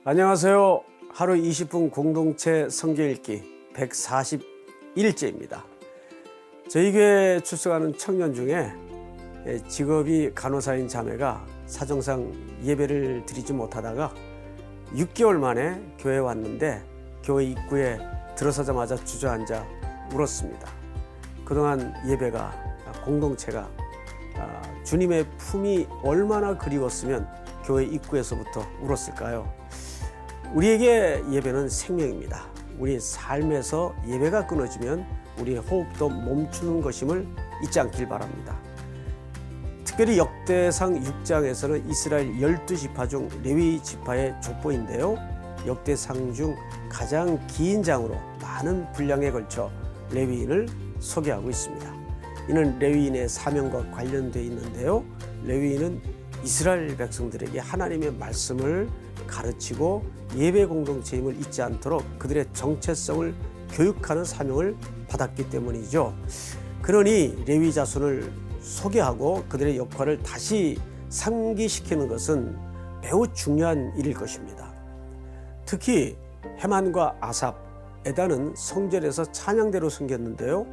안녕하세요. 하루 20분 공동체 성경 읽기 141일째입니다. 저희 교회에 출석하는 청년 중에 직업이 간호사인 자매가 사정상 예배를 드리지 못하다가 6개월 만에 교회에 왔는데 교회 입구에 들어서자마자 주저앉아 울었습니다. 그동안 예배가, 공동체가 주님의 품이 얼마나 그리웠으면 교회 입구에서부터 울었을까요? 우리에게 예배는 생명입니다. 우리 삶에서 예배가 끊어지면 우리의 호흡도 멈추는 것임을 잊지 않길 바랍니다. 특별히 역대상 6장에서는 이스라엘 12지파 중 레위 지파의 족보인데요. 역대상 중 가장 긴 장으로 많은 분량에 걸쳐 레위인을 소개하고 있습니다. 이는 레위인의 사명과 관련되어 있는데요. 레위인은 이스라엘 백성들에게 하나님의 말씀을 가르치고 예배 공동체임을 잊지 않도록 그들의 정체성을 교육하는 사명을 받았기 때문이죠. 그러니 레위 자손을 소개하고 그들의 역할을 다시 상기시키는 것은 매우 중요한 일일 것입니다. 특히 헤만과 아삽, 에단은 성전에서 찬양대로 섬겼는데요.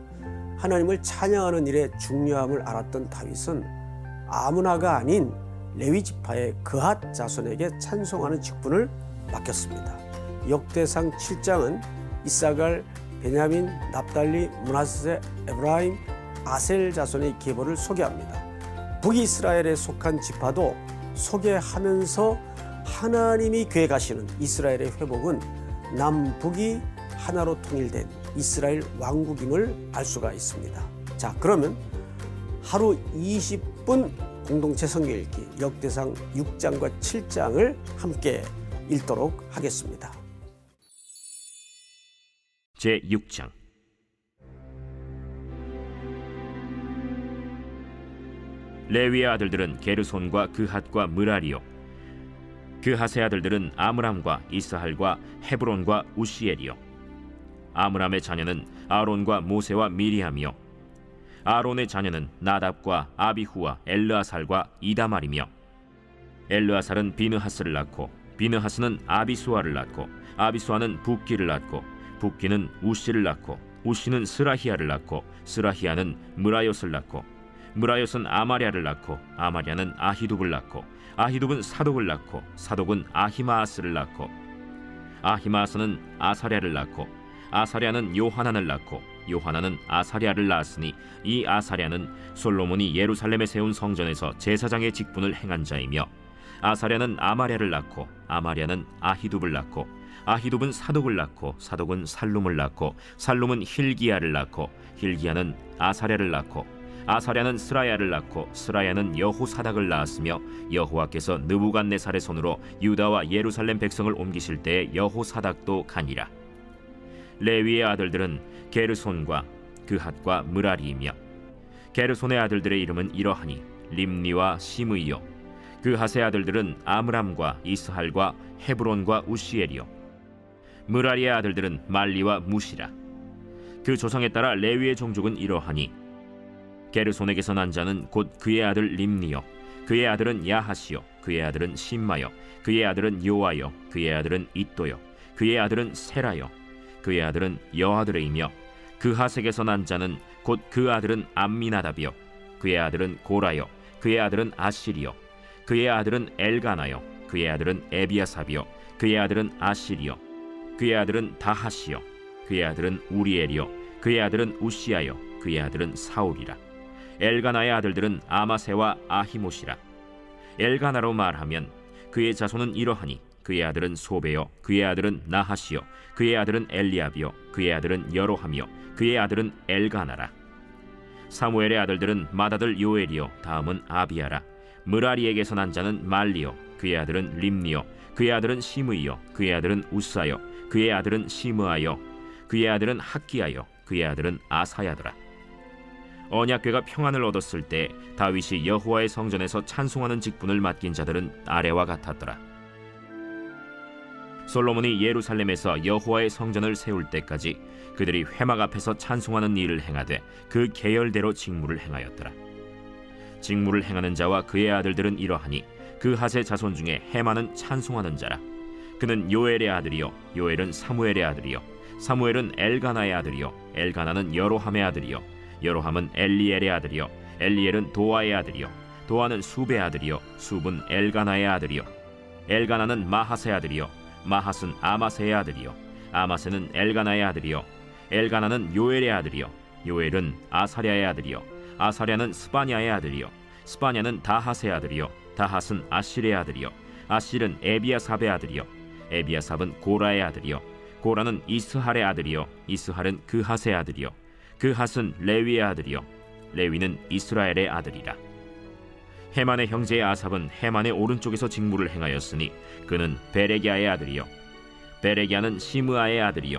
하나님을 찬양하는 일의 중요함을 알았던 다윗은 아무나가 아닌 레위 지파의 그핫 자손에게 찬송하는 직분을 맡겼습니다. 역대상 7장은 이사갈, 베냐민, 납달리, 므낫세, 에브라임, 아셀 자손의 계보를 소개합니다. 북이스라엘에 속한 지파도 소개하면서 하나님이 계획하시는 이스라엘의 회복은 남북이 하나로 통일된 이스라엘 왕국임을 알 수가 있습니다. 자, 그러면 하루 20분 공동체 성경 읽기 역대상 6장과 7장을 함께 읽도록 하겠습니다. 제6장 레위의 아들들은 게르손과 그핫과 므라리요, 그핫의 아들들은 아므람과 이스할과 헤브론과 우시엘이요. 아므람의 자녀는 아론과 모세와 미리암이요, 아론의 자녀는 나답과 아비후와 엘르아살과 이다말이며, 엘르아살은 비느하스를 낳고 비느하스는 아비수아를 낳고 아비수아는 붓기를 낳고 붓기는 우시를 낳고 우시는 스라히야를 낳고 스라히야는 므라요스를 낳고 므라요스는 아마랴를 낳고 아마랴는 아히둡을 낳고 아히둡은 사독을 낳고 사독은 아히마아스를 낳고 아히마아스는 아사랴를 낳고 아사랴는 요하난을 낳고 요하난은 아사랴를 낳았으니 이 아사랴는 솔로몬이 예루살렘에 세운 성전에서 제사장의 직분을 행한 자이며, 아사랴는 아마랴를 낳고 아마랴는 아히둡을 낳고 아히둡은 사독을 낳고 사독은 살룸을 낳고 살룸은 힐기야를 낳고 힐기야는 아사랴를 낳고 아사랴는 스라야를 낳고 스라야는 여호사닥을 낳았으며, 여호와께서 느부갓네살의 손으로 유다와 예루살렘 백성을 옮기실 때에 여호사닥도 가니라. 레위의 아들들은 게르손과 그핫과 므라리이며, 게르손의 아들들의 이름은 이러하니 림니와 시므이요, 그핫의 아들들은 아므람과 이스할과 헤브론과 우시엘이요, 므라리의 아들들은 말리와 무시라. 그 조상에 따라 레위의 종족은 이러하니 게르손에게서 난 자는 곧 그의 아들 림니요, 그의 아들은 야하시요, 그의 아들은 심마요, 그의 아들은 요아요, 그의 아들은 이또요, 그의 아들은 세라요, 그의 아들은 여아드레이며, 그핫에게서 난 자는 곧 그 아들은 암미나답이요, 그의 아들은 고라요, 그의 아들은 아실이요, 그의 아들은 엘가나요, 그의 아들은 에비아삽이요, 그의 아들은 아실이요, 그의 아들은 다하시요, 그의 아들은 우리엘이요, 그의 아들은 우시아요, 그의 아들은 사울이라. 엘가나의 아들들은 아마세와 아히모시라. 엘가나로 말하면 그의 자손은 이러하니 그의 아들은 소베요, 그의 아들은 나하시요, 그의 아들은 엘리압이요, 그의 아들은 여로함이요, 그의 아들은 엘가나라. 사무엘의 아들들은 맏아들 요엘이요, 다음은 아비야라. 므라리에게서 난 자는 말리요, 그의 아들은 림니요, 그의 아들은 시므이요, 그의 아들은 우사요, 그의 아들은 시므아요, 그의 아들은 학기야요, 그의 아들은 아사야더라. 언약궤가 평안을 얻었을 때 다윗이 여호와의 성전에서 찬송하는 직분을 맡긴 자들은 아래와 같았더라. 솔로몬이 예루살렘에서 여호와의 성전을 세울 때까지 그들이 회막 앞에서 찬송하는 일을 행하되 그 계열대로 직무를 행하였더라. 직무를 행하는 자와 그의 아들들은 이러하니 그핫의 자손 중에 헤만은 찬송하는 자라. 그는 요엘의 아들이요 요엘은 사무엘의 아들이요 사무엘은 엘가나의 아들이요 엘가나는 여로함의 아들이요 여로함은 엘리엘의 아들이요 엘리엘은 도아의 아들이요 도아는 숲의 아들이요 숲은 엘가나의 아들이요 엘가나는 마하스의 아들이요 마하스는 아마세의 아들이요 아마세는 엘가나의 아들이요 엘가나는 요엘의 아들이요 요엘은 아사랴의 아들이요 아사랴는 스바냐의 아들이요 스바냐는 다핫의 아들이요 다핫은 아실의 아들이요 아실은 에비아삽의 아들이요 에비아삽은 고라의 아들이요 고라는 이스할의 아들이요 이스할은 그핫의 아들이요 그핫은 레위의 아들이요 레위는 이스라엘의 아들이라. 헤만의 형제의 아삽은 헤만의 오른쪽에서 직무를 행하였으니 그는 베레기야의 아들이요 베레기야는 시므아의 아들이요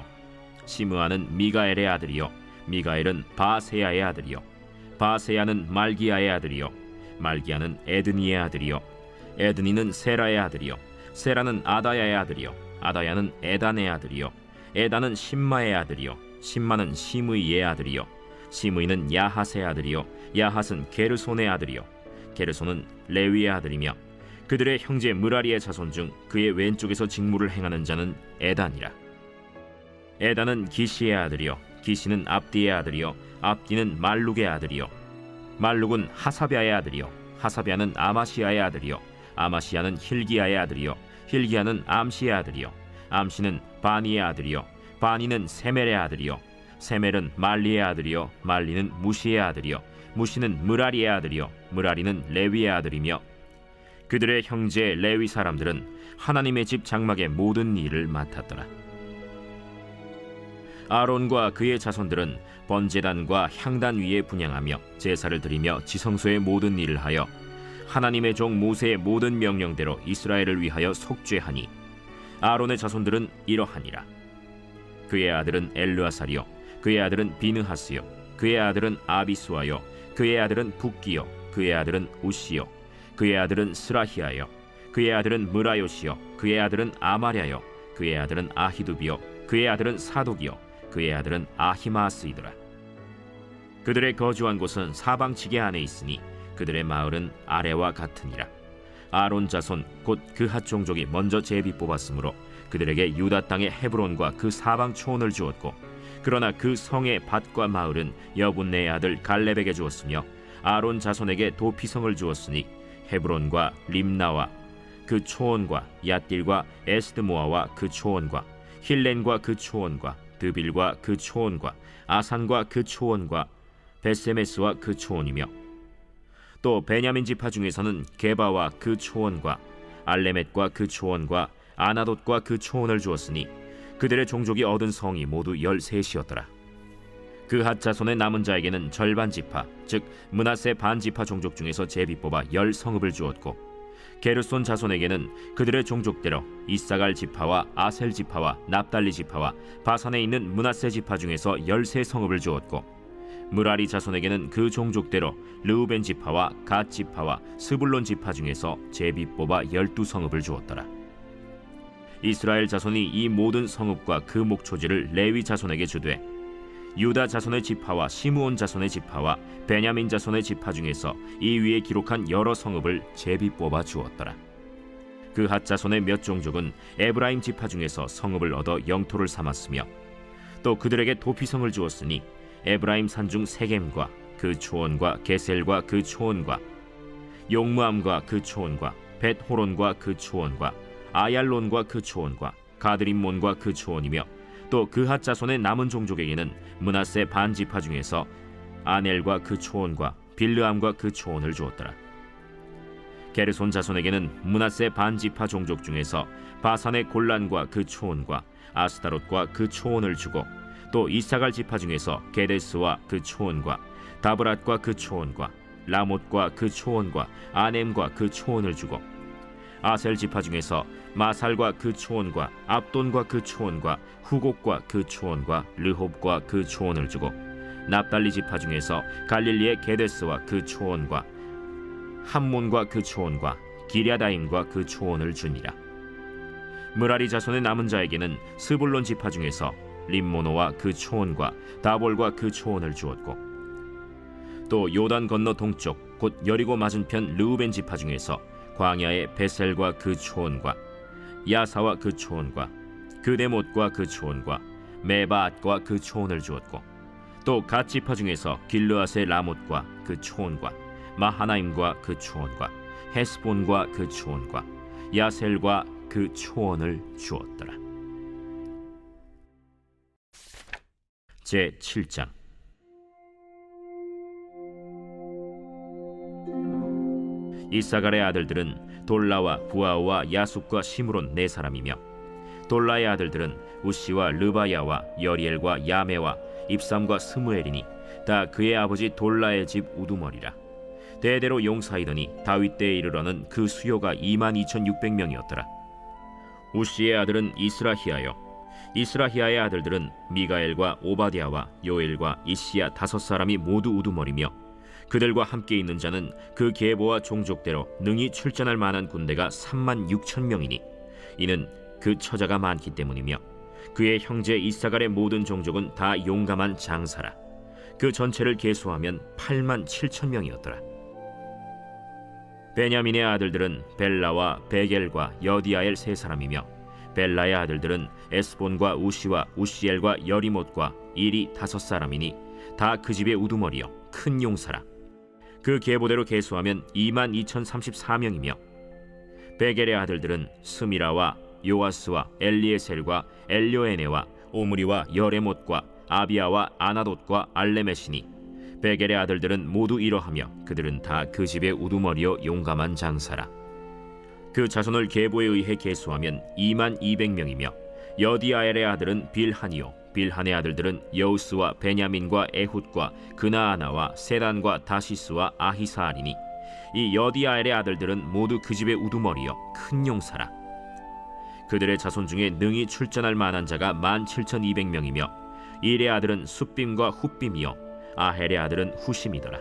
시므아는 미가엘의 아들이요 미가엘은 바세야의 아들이요 바세야는 말기야의 아들이요 말기야는 에드니의 아들이요 에드니는 세라의 아들이요 세라는 아다야의 아들이요 아다야는 에단의 아들이요 에단은 심마의 아들이요 심마는 시므이의 아들이요 시므이는 야핫의 아들이요 야핫은 게르손의 아들이요 게르손은 레위의 아들이며 그들의 형제 므라리의 자손 중 그의 왼쪽에서 직무를 행하는 자는 에단이라. 에단은 기시의 아들이요 기시는 압디의 아들이요 압디는 말룩의 아들이요 말룩은 하사비아의 아들이요 하사비아는 아마시아의 아들이요 아마시아는 힐기야의 아들이요 힐기야는 암시의 아들이요 암시는 바니의 아들이요 바니는 세멜의 아들이요 세멜은 말리의 아들이요 말리는 무시의 아들이요 무시는 므라리의 아들이요 므라리는 레위의 아들이며 그들의 형제 레위 사람들은 하나님의 집 장막의 모든 일을 맡았더라. 아론과 그의 자손들은 번제단과 향단 위에 분향하며 제사를 드리며 지성소의 모든 일을 하여 하나님의 종 모세의 모든 명령대로 이스라엘을 위하여 속죄하니 아론의 자손들은 이러하니라. 그의 아들은 엘르아살이요 그의 아들은 비느하스요 그의 아들은 아비수아요 그의 아들은 붓기요 그의 아들은 우시요 그의 아들은 스라히아요 그의 아들은 므라요시요 그의 아들은 아마랴요 그의 아들은 아히두비요 그의 아들은 사독이요 그의 아들은 아히마스이더라. 그들의 거주한 곳은 사방 지게 안에 있으니 그들의 마을은 아래와 같으니라. 아론 자손 곧 그핫 종족이 먼저 제비 뽑았으므로 그들에게 유다 땅의 헤브론과 그 사방 초원을 주었고 그러나 그 성의 밭과 마을은 여분네의 아들 갈렙에게 주었으며 아론 자손에게 도피성을 주었으니 헤브론과 림나와 그 초원과 얏딜과 에스드모아와 그 초원과 힐렌과 그 초원과 드빌과 그 초원과 아산과 그 초원과 베세메스와 그 초원이며 또 베냐민 지파 중에서는 게바와 그 초원과 알레멧과 그 초원과 아나돗과 그 초원을 주었으니 그들의 종족이 얻은 성이 모두 13이었더라. 그핫 자손의 남은 자에게는 절반 지파 즉 므낫세 반 지파 종족 중에서 제비 뽑아 10성읍을 주었고 게르손 자손에게는 그들의 종족대로 이사갈 지파와 아셀 지파와 납달리 지파와 바산에 있는 므낫세 지파 중에서 13성읍을 주었고 므라리 자손에게는 그 종족대로 르우벤 지파와 갓 지파와 스불론 지파 중에서 제비 뽑아 12성읍을 주었더라. 이스라엘 자손이 이 모든 성읍과 그 목초지를 레위 자손에게 주되 유다 자손의 지파와 시므온 자손의 지파와 베냐민 자손의 지파 중에서 이 위에 기록한 여러 성읍을 제비 뽑아 주었더라. 그핫 자손의 몇 종족은 에브라임 지파 중에서 성읍을 얻어 영토를 삼았으며 또 그들에게 도피성을 주었으니 에브라임 산중 세겜과 그 초원과 게셀과 그 초원과 용무암과 그 초원과 벳호론과 그 초원과 아얄론과 그 초원과 가드림몬과 그 초원이며 또 그핫 자손의 남은 종족에게는 므낫세 반 지파 중에서 아넬과 그 초원과 빌르암과 그 초원을 주었더라. 게르손 자손에게는 므낫세 반 지파 종족 중에서 바산의 골란과 그 초원과 아스타롯과 그 초원을 주고 또 이사갈 지파 중에서 게데스와 그 초원과 다브랏과 그 초원과 라못과 그 초원과 아넴과 그 초원을 주고 아셀 지파 중에서 마살과 그 초원과 압돈과 그 초원과 후곡과 그 초원과 르홉과 그 초원을 주고 납달리 지파 중에서 갈릴리의 게데스와 그 초원과 함몬과 그 초원과 기랴다임과 그 초원을 주니라. 므라리 자손의 남은 자에게는 스불론 지파 중에서 림모노와 그 초원과 다볼과 그 초원을 주었고 또 요단 건너 동쪽 곧 여리고 맞은편 르우벤 지파 중에서 광야의 베셀과 그 초원과 야사와 그 초원과 그데못과 그 초원과 메바앗과 그 초원을 주었고 또 갓 지파 중에서 길르앗의 라못과 그 초원과 마하나임과 그 초원과 헤스본과 그 초원과 야셀과 그 초원을 주었더라. 제 7장. 이사갈의 아들들은 돌라와 부아와 야숫과 시므론 네 사람이며 돌라의 아들들은 우시와 르바야와 여리엘과 야메와 입삼과 스무엘이니 다 그의 아버지 돌라의 집 우두머리라. 대대로 용사이더니 다윗 때에 이르러는 그 수요가 22,600명이었더라. 우시의 아들은 이스라히야요, 이스라히야의 아들들은 미가엘과 오바댜와 요엘과 이시야 5사람이 모두 우두머리며 그들과 함께 있는 자는 그 계보와 종족대로 능히 출전할 만한 군대가 36,000명이니 이는 그 처자가 많기 때문이며 그의 형제 이사갈의 모든 종족은 다 용감한 장사라. 그 전체를 계수하면 87,000명이었더라. 베냐민의 아들들은 벨라와 베겔과 여디아엘 세 사람이며 벨라의 아들들은 에스본과 우시와 우시엘과 여리못과 일이 5사람이니 다 그 집의 우두머리요 큰 용사라. 그 계보대로 계수하면 22,034명이며 베겔의 아들들은 스미라와 요아스와 엘리에셀과 엘료에네와 오므리와 여레못과 아비아와 아나돗과 알레메시니 베겔의 아들들은 모두 이러하며 그들은 다 그 집의 우두머리요 용감한 장사라. 그 자손을 계보에 의해 계수하면 22,200명이며 여디아엘의 아들은 빌한이요 빌한의 아들들은 여우스와 베냐민과 에훗과 그나아나와 세단과 다시스와 아히사알이니 이 여디아엘의 아들들은 모두 그 집의 우두머리요 큰 용사라. 그들의 자손 중에 능히 출전할 만한 자가 17,200명이며 일의 아들은 숫빔과 훗빔이요 아헬의 아들은 후심이더라.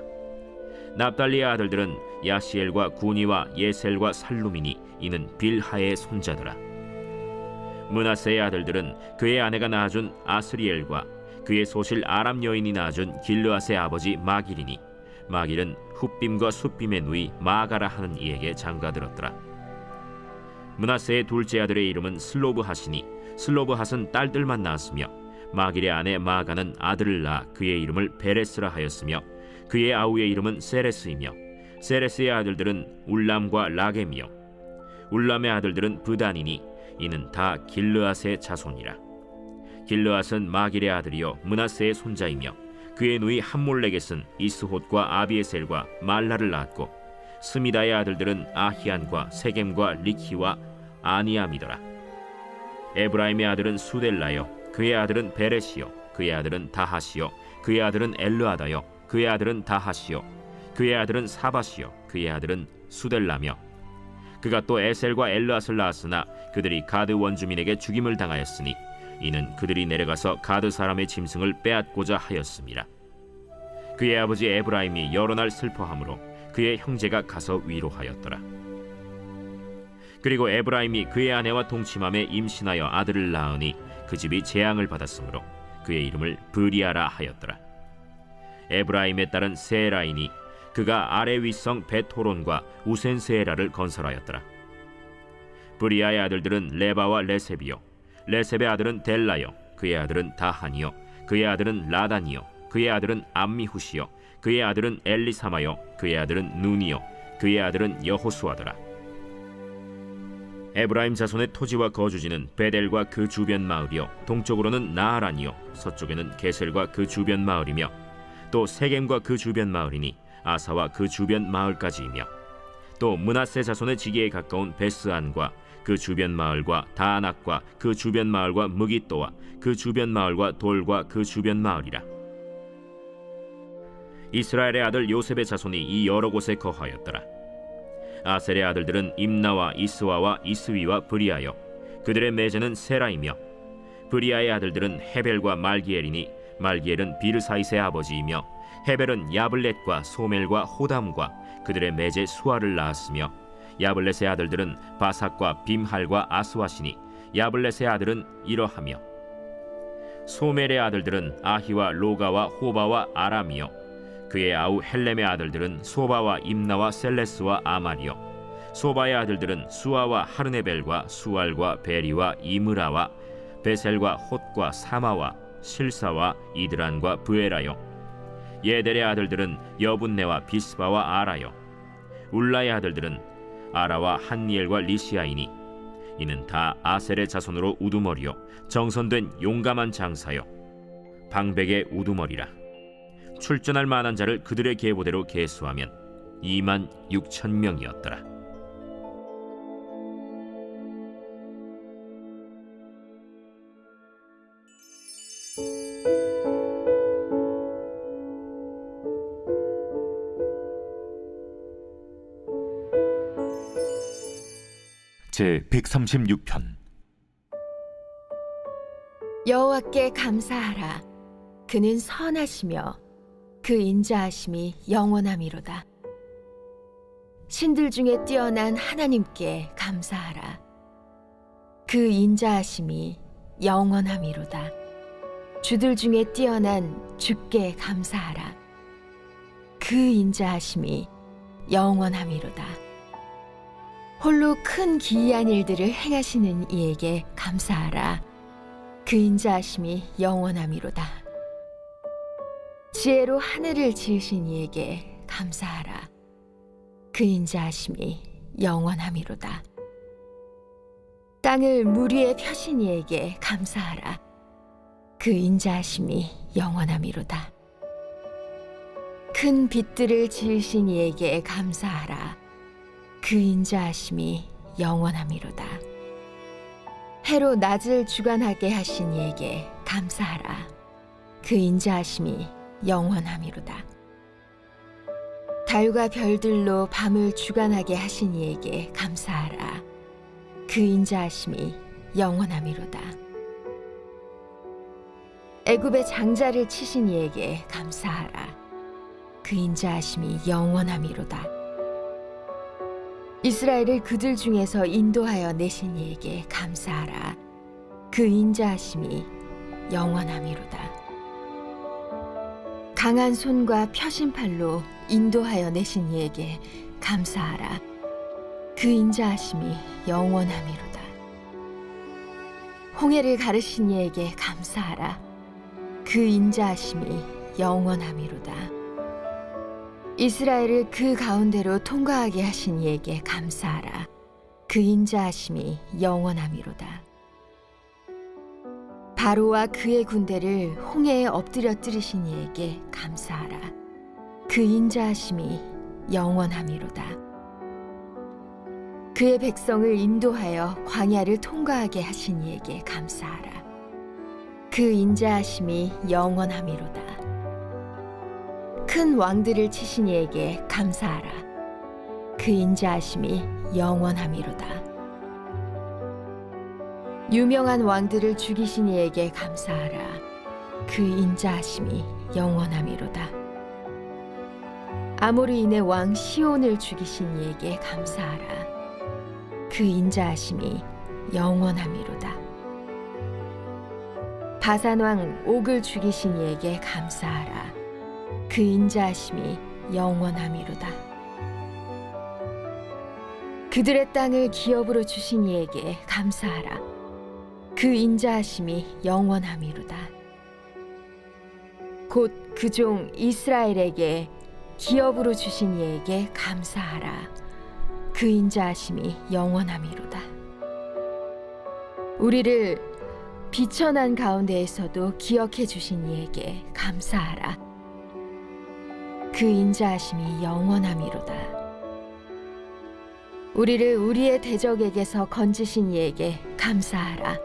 납달리의 아들들은 야시엘과 구니와 예셀과 살루미니 이는 빌하의 손자더라. 므낫세의 아들들은 그의 아내가 낳아준 아스리엘과 그의 소실 아람 여인이 낳아준 길르앗의 아버지 마길이니 마길은 훗빔과 숫빔의 누이 마가라 하는 이에게 장가들었더라. 므낫세의 둘째 아들의 이름은 슬로브핫이니 슬로브핫은 딸들만 낳았으며 마길의 아내 마가는 아들을 낳아 그의 이름을 베레스라 하였으며 그의 아우의 이름은 세레스이며 세레스의 아들들은 울람과 라겜이요 울람의 아들들은 브단이니 이는 다 길르앗의 자손이라. 길르앗은 마길의 아들이요 므낫세의 손자이며 그의 누이 함몰렉겟은 이스톳과 아비에셀과 말라를 낳았고 스미다의 아들들은 아히안과 세겜과 리키와 아니암이더라. 에브라임의 아들은 수델라요 그의 아들은 베레시요 그의 아들은 다하시요 그의 아들은 엘르아다요 그의 아들은 다하시요 그의 아들은 사바시요 그의 아들은 수델라며 그가 또 에셀과 엘르앗을 낳았으나 그들이 가드 원주민에게 죽임을 당하였으니 이는 그들이 내려가서 가드 사람의 짐승을 빼앗고자 하였음이라. 그의 아버지 에브라임이 여러 날 슬퍼함으로 그의 형제가 가서 위로하였더라. 그리고 에브라임이 그의 아내와 동침함에 임신하여 아들을 낳으니 그 집이 재앙을 받았으므로 그의 이름을 브리아라 하였더라. 에브라임의 딸은 세라이니 그가 아래 윗성 베토론과 우센세라를 건설하였더라. 브리아의 아들들은 레바와 레셉이요 레셉의 아들은 델라요 그의 아들은 다한이요 그의 아들은 라단이요 그의 아들은 암미후시요 그의 아들은 엘리사마요 그의 아들은 눈이요 그의 아들은 여호수아더라. 에브라임 자손의 토지와 거주지는 베델과 그 주변 마을이요 동쪽으로는 나하란이요 서쪽에는 게셀과 그 주변 마을이며 또 세겜과 그 주변 마을이니 아사와 그 주변 마을까지이며 또 므낫세 자손의 지기에 가까운 베스안과 그 주변 마을과 다안악과 그 주변 마을과 무깃도와 그 주변 마을과 돌과 그 주변 마을이라. 이스라엘의 아들 요셉의 자손이 이 여러 곳에 거하였더라. 아셀의 아들들은 임나와 이스와와 이스위와 브리아요 그들의 매제는 세라이며 브리아의 아들들은 헤벨과 말기엘이니 말기엘은 비르사이스의 아버지이며 헤벨은 야블렛과 소멜과 호담과 그들의 매제 수아를 낳았으며 야블렛의 아들들은 바삭과 빔할과 아스와시니 야블렛의 아들은 이러하며 소멜의 아들들은 아히와 로가와 호바와 아람이요 그의 아우 헬렘의 아들들은 소바와 임나와 셀레스와 아말이요 소바의 아들들은 수아와 하르네벨과 수알과 베리와 이므라와 베셀과 홑과 사마와 실사와 이드란과 브에라요. 예델의 아들들은 여분네와 비스바와 아라요. 울라의 아들들은 아라와 한니엘과 리시아이니 이는 다 아셀의 자손으로 우두머리요 정선된 용감한 장사요 방백의 우두머리라. 출전할 만한 자를 그들의 계보대로 계수하면 26,000명이었더라. 제 136편. 여호와께 감사하라. 그는 선하시며 그 인자하심이 영원함이로다. 신들 중에 뛰어난 하나님께 감사하라. 그 인자하심이 영원함이로다. 주들 중에 뛰어난 주께 감사하라. 그 인자하심이 영원함이로다. 홀로 큰 기이한 일들을 행하시는 이에게 감사하라. 그 인자하심이 영원함이로다. 지혜로 하늘을 지으신 이에게 감사하라. 그 인자하심이 영원함이로다. 땅을 물 위에 펴신 이에게 감사하라. 그 인자하심이 영원함이로다. 큰 빛들을 지으신 이에게 감사하라. 그 인자하심이 영원함이로다. 해로 낮을 주관하게 하신 이에게 감사하라. 그 인자하심이 영원함이로다. 달과 별들로 밤을 주관하게 하신 이에게 감사하라. 그 인자하심이 영원함이로다. 애굽의 장자를 치신 이에게 감사하라. 그 인자하심이 영원함이로다. 이스라엘을 그들 중에서 인도하여 내신 이에게 감사하라. 그 인자하심이 영원함이로다. 강한 손과 펴신 팔로 인도하여 내신 이에게 감사하라. 그 인자하심이 영원함이로다. 홍해를 가르신 이에게 감사하라. 그 인자하심이 영원함이로다. 이스라엘을 그 가운데로 통과하게 하신 이에게 감사하라. 그 인자하심이 영원함이로다. 바로와 그의 군대를 홍해에 엎드려 뜨리신 이에게 감사하라. 그 인자하심이 영원함이로다. 그의 백성을 인도하여 광야를 통과하게 하신 이에게 감사하라. 그 인자하심이 영원함이로다. 큰 왕들을 치신 이에게 감사하라. 그 인자하심이 영원함이로다. 유명한 왕들을 죽이신 이에게 감사하라. 그 인자하심이 영원함이로다. 아모리인의 왕 시온을 죽이신 이에게 감사하라. 그 인자하심이 영원함이로다. 바산 왕 옥을 죽이신 이에게 감사하라. 그 인자하심이 영원함이로다. 그들의 땅을 기업으로 주신 이에게 감사하라. 그 인자하심이 영원함이로다. 곧 그 종 이스라엘에게 기업으로 주신 이에게 감사하라. 그 인자하심이 영원함이로다. 우리를 비천한 가운데에서도 기억해 주신 이에게 감사하라. 그 인자하심이 영원함이로다. 우리를 우리의 대적에게서 건지신 이에게 감사하라.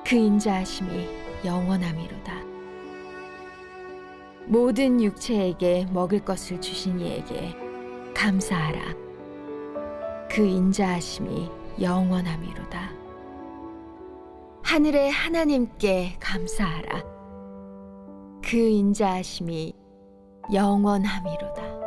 그 인자하심이 영원함이로다. 모든 육체에게 먹을 것을 주신 이에게 감사하라. 그 인자하심이 영원함이로다. 하늘의 하나님께 감사하라. 그 인자하심이 영원함이로다.